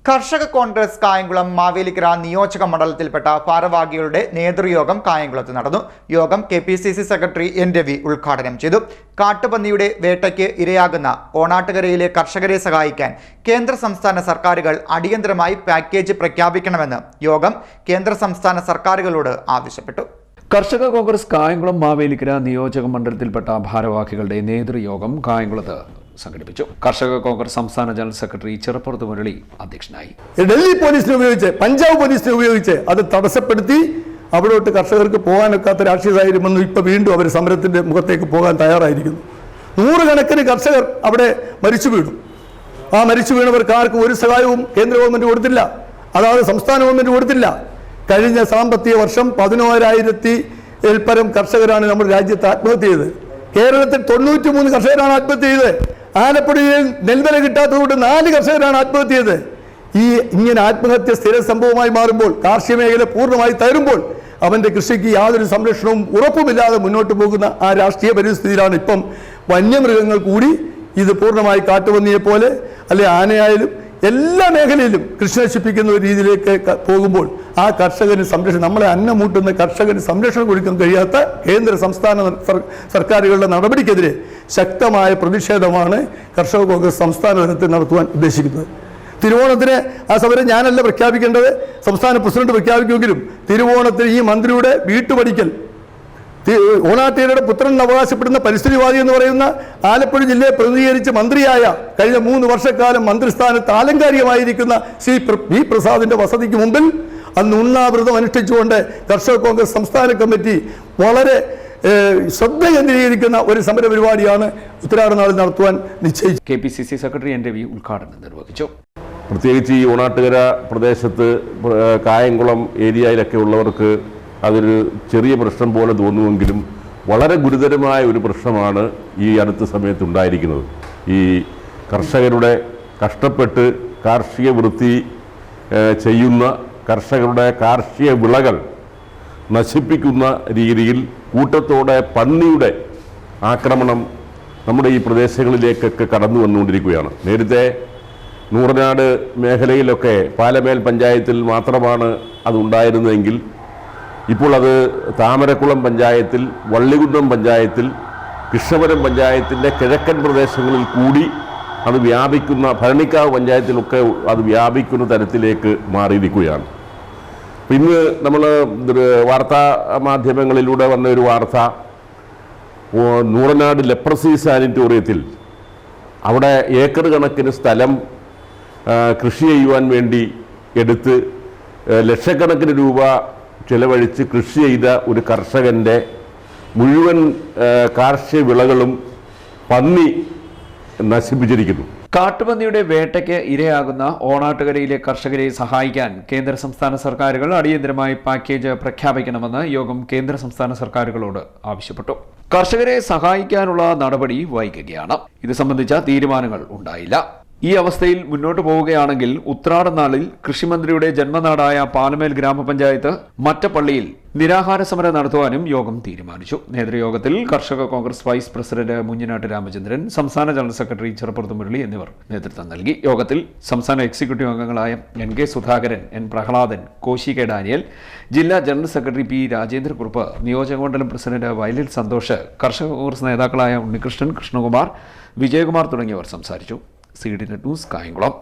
കർഷക കോൺഗ്രസ് കായംകുളം മാവേലിക്കര നിയോജക മണ്ഡലത്തിൽപ്പെട്ട ഭാരവാഹികളുടെ നേതൃയോഗം കായംകുളത്ത് നടന്നു. യോഗം KPCC സെക്രട്ടറി N. രവി ഉദ്ഘാടനം ചെയ്തു. കാട്ടുപന്നിയുടെ വേട്ടയ്ക്ക് ഇരയാകുന്ന ഓണാട്ടുകരയിലെ കർഷകരെ സഹായിക്കാൻ കേന്ദ്ര സംസ്ഥാന സർക്കാരുകൾ അടിയന്തരമായി പാക്കേജ് പ്രഖ്യാപിക്കണമെന്ന് യോഗം കേന്ദ്ര സംസ്ഥാന സർക്കാരുകളോട് ആവശ്യപ്പെട്ടു. കർഷക കോൺഗ്രസ് കായംകുളം മാവേലിക്കര നിയോജക മണ്ഡലത്തിൽപ്പെട്ട ഭാരവാഹികളുടെ നേതൃയോഗം കായംകുളത്ത് സംഘടിപ്പിച്ചു. കർഷക കോൺഗ്രസ് സംസ്ഥാന ജനറൽ സെക്രട്ടറി ചിറപ്പുറത്ത് മുരളി അധ്യക്ഷനായി. ഡൽഹി പോലീസിനെ ഉപയോഗിച്ച്, പഞ്ചാബ് പോലീസിനെ ഉപയോഗിച്ച് അത് തടസ്സപ്പെടുത്തി അവിടോട്ട് കർഷകർക്ക് പോകാനൊക്കാത്ത രാഷ്ട്രീയ സാഹചര്യം വന്നു. ഇപ്പൊ വീണ്ടും അവർ സമരത്തിന്റെ മുഖത്തേക്ക് പോകാൻ തയ്യാറായിരിക്കുന്നു. നൂറുകണക്കിന് കർഷകർ അവിടെ മരിച്ചു വീണു. ആ മരിച്ചു വീണവർക്ക് ആർക്കും ഒരു സഹായവും കേന്ദ്ര ഗവൺമെന്റ് കൊടുത്തില്ല, അതായത് സംസ്ഥാന ഗവൺമെന്റ് കൊടുത്തില്ല. കഴിഞ്ഞ സാമ്പത്തിക വർഷം 11,000 പരം കർഷകരാണ് നമ്മുടെ രാജ്യത്ത് ആത്മഹത്യ ചെയ്തത്. കേരളത്തിൽ 93 കർഷകരാണ് ആത്മഹത്യ ചെയ്തത്. ആലപ്പുഴയിൽ നെൽവില കിട്ടാത്തതുകൊണ്ട് 4 കർഷകരാണ് ആത്മഹത്യ ചെയ്തത്. ഇങ്ങനെ ആത്മഹത്യ സ്ഥിര സംഭവമായി മാറുമ്പോൾ, കാർഷിക മേഖല പൂർണ്ണമായി തകരുമ്പോൾ അവന്റെ കൃഷിക്ക് യാതൊരു സംരക്ഷണവും ഉറപ്പുമില്ലാതെ മുന്നോട്ട് പോകുന്ന ആ രാഷ്ട്രീയ പരിസ്ഥിതിയിലാണ് ഇപ്പം വന്യമൃഗങ്ങൾ കൂടി ഇത് പൂർണ്ണമായി കാട്ടുപന്നിയെ പോലെ അല്ലെ ആനയായാലും എല്ലാ മേഖലയിലും കൃഷി നശിപ്പിക്കുന്ന ഒരു രീതിയിലേക്ക് പോകുമ്പോൾ ആ കർഷകന് സംരക്ഷണം, നമ്മളെ അന്നം മൂട്ടുന്ന കർഷകന് സംരക്ഷണം കൊടുക്കാൻ കഴിയാത്ത കേന്ദ്ര സംസ്ഥാന സർക്കാരുകളുടെ നടപടിക്കെതിരെ ശക്തമായ പ്രതിഷേധമാണ് കർഷക കോൺഗ്രസ് സംസ്ഥാന തലത്തിൽ നടത്തുവാൻ ഉദ്ദേശിക്കുന്നത്. തിരുവോണത്തിന് ആ സമരം ഞാനല്ല പ്രഖ്യാപിക്കേണ്ടത്, സംസ്ഥാന പ്രസിഡന്റ് പ്രഖ്യാപിക്കുമെങ്കിലും തിരുവോണത്തിന് ഈ മന്ത്രിയുടെ വീട്ടുപടിക്കൽ ഓണാട്ടുകരയുടെ പുത്രൻ അവകാശപ്പെടുന്ന പരിസ്ഥിതിവാദി എന്ന് പറയുന്ന ആലപ്പുഴ ജില്ലയെ പ്രതിനിധീകരിച്ച് മന്ത്രിയായ കഴിഞ്ഞ 3 വർഷക്കാലം മന്ത്രിസ്ഥാനത്ത് ആലങ്കാരികമായിരിക്കുന്ന V. പ്രസാദിന്റെ വസതിക്ക് മുമ്പിൽ അന്ന് ഉണ്ണാവൃതം അനുഷ്ഠിച്ചുകൊണ്ട് കർഷക കോൺഗ്രസ് സംസ്ഥാന കമ്മിറ്റി വളരെ ശ്രദ്ധ കേന്ദ്രീകരിക്കുന്ന ഒരു സമര പരിപാടിയാണ് ഉത്തരാടനാളിൽ നടത്തുവാൻ നിശ്ചയിച്ചു. KPCC secretary N. രവി ഉദ്ഘാടനം നിർവഹിച്ചു. പ്രത്യേകിച്ച് ഈ ഓണാട്ടുകര പ്രദേശത്ത് കായംകുളം ഏരിയയിലൊക്കെ ഉള്ളവർക്ക് അതൊരു ചെറിയ പ്രശ്നം പോലെ തോന്നുമെങ്കിലും വളരെ ഗുരുതരമായ ഒരു പ്രശ്നമാണ് ഈ അടുത്ത സമയത്ത് ഉണ്ടായിരിക്കുന്നത്. ഈ കർഷകരുടെ കഷ്ടപ്പെട്ട് കാർഷിക വൃത്തി ചെയ്യുന്ന കർഷകരുടെ കാർഷിക വിളകൾ നശിപ്പിക്കുന്ന രീതിയിൽ കൂട്ടത്തോടെ പന്നിയുടെ ആക്രമണം നമ്മുടെ ഈ പ്രദേശങ്ങളിലേക്കൊക്കെ കടന്നു വന്നുകൊണ്ടിരിക്കുകയാണ്. നേരത്തെ നൂറനാട് മേഖലയിലൊക്കെ പാലമേൽ പഞ്ചായത്തിൽ മാത്രമാണ് അതുണ്ടായിരുന്നതെങ്കിൽ ഇപ്പോൾ അത് താമരക്കുളം പഞ്ചായത്തിൽ, വള്ളികുന്നം പഞ്ചായത്തിൽ, കൃഷ്ണപുരം പഞ്ചായത്തിൻ്റെ കിഴക്കൻ പ്രദേശങ്ങളിൽ കൂടി അത് വ്യാപിക്കുന്ന, ഭരണിക്കാവ് പഞ്ചായത്തിലൊക്കെ അത് വ്യാപിക്കുന്ന തരത്തിലേക്ക് മാറിയിരിക്കുകയാണ്. ഇന്ന് നമ്മൾ വാർത്താ മാധ്യമങ്ങളിലൂടെ വന്ന ഒരു വാർത്ത, നൂറനാട് ലെപ്രസി സാനിറ്റോറിയത്തിൽ അവിടെ ഏക്കർ കണക്കിന് സ്ഥലം കൃഷി ചെയ്യുവാൻ വേണ്ടി എടുത്ത് ലക്ഷക്കണക്കിന് രൂപ ചെലവഴിച്ച് കൃഷി ചെയ്ത ഒരു കർഷകൻ്റെ മുഴുവൻ കാർഷിക വിളകളും പന്നി നശിപ്പിച്ചിരിക്കുന്നു. കാട്ടുപന്നിയുടെ വേട്ടയ്ക്ക് ഇരയാകുന്ന ഓണാട്ടുകരയിലെ കർഷകരെ സഹായിക്കാൻ കേന്ദ്ര സംസ്ഥാന സർക്കാരുകൾ അടിയന്തരമായി പാക്കേജ് പ്രഖ്യാപിക്കണമെന്ന് യോഗം കേന്ദ്ര സംസ്ഥാന സർക്കാരുകളോട് ആവശ്യപ്പെട്ടു. കർഷകരെ സഹായിക്കാനുള്ള നടപടി വൈകുകയാണ്. ഇത് സംബന്ധിച്ച തീരുമാനങ്ങൾ ഉണ്ടായില്ല. ഈ അവസ്ഥയിൽ മുന്നോട്ട് പോവുകയാണെങ്കിൽ ഉത്രാടനാളിൽ കൃഷിമന്ത്രിയുടെ ജന്മനാടായ പാലമേൽ ഗ്രാമപഞ്ചായത്ത് മറ്റപ്പള്ളിയിൽ നിരാഹാര സമരം നടത്തുവാനും യോഗം തീരുമാനിച്ചു. നേതൃയോഗത്തിൽ കർഷക കോൺഗ്രസ് വൈസ് പ്രസിഡന്റ് മുഞ്ഞനാട്ട് രാമചന്ദ്രൻ, സംസ്ഥാന ജനറൽ സെക്രട്ടറി ചിറപ്പുറത്ത് മുരളി എന്നിവർ നേതൃത്വം നൽകി. യോഗത്തിൽ സംസ്ഥാന എക്സിക്യൂട്ടീവ് അംഗങ്ങളായ N. K. Sudhakaran, N. Prahladan, Koshy K. Daniel, ജില്ലാ ജനറൽ സെക്രട്ടറി P. രാജേന്ദ്രകുറുപ്പ്, നിയോജകമണ്ഡലം പ്രസിഡന്റ് വയലിൽ സന്തോഷ്, കർഷക കോൺഗ്രസ് നേതാക്കളായ ഉണ്ണികൃഷ്ണൻ, കൃഷ്ണകുമാർ, വിജയകുമാർ തുടങ്ങിയവർ സംസാരിച്ചു. CDNet news Kayamkulam.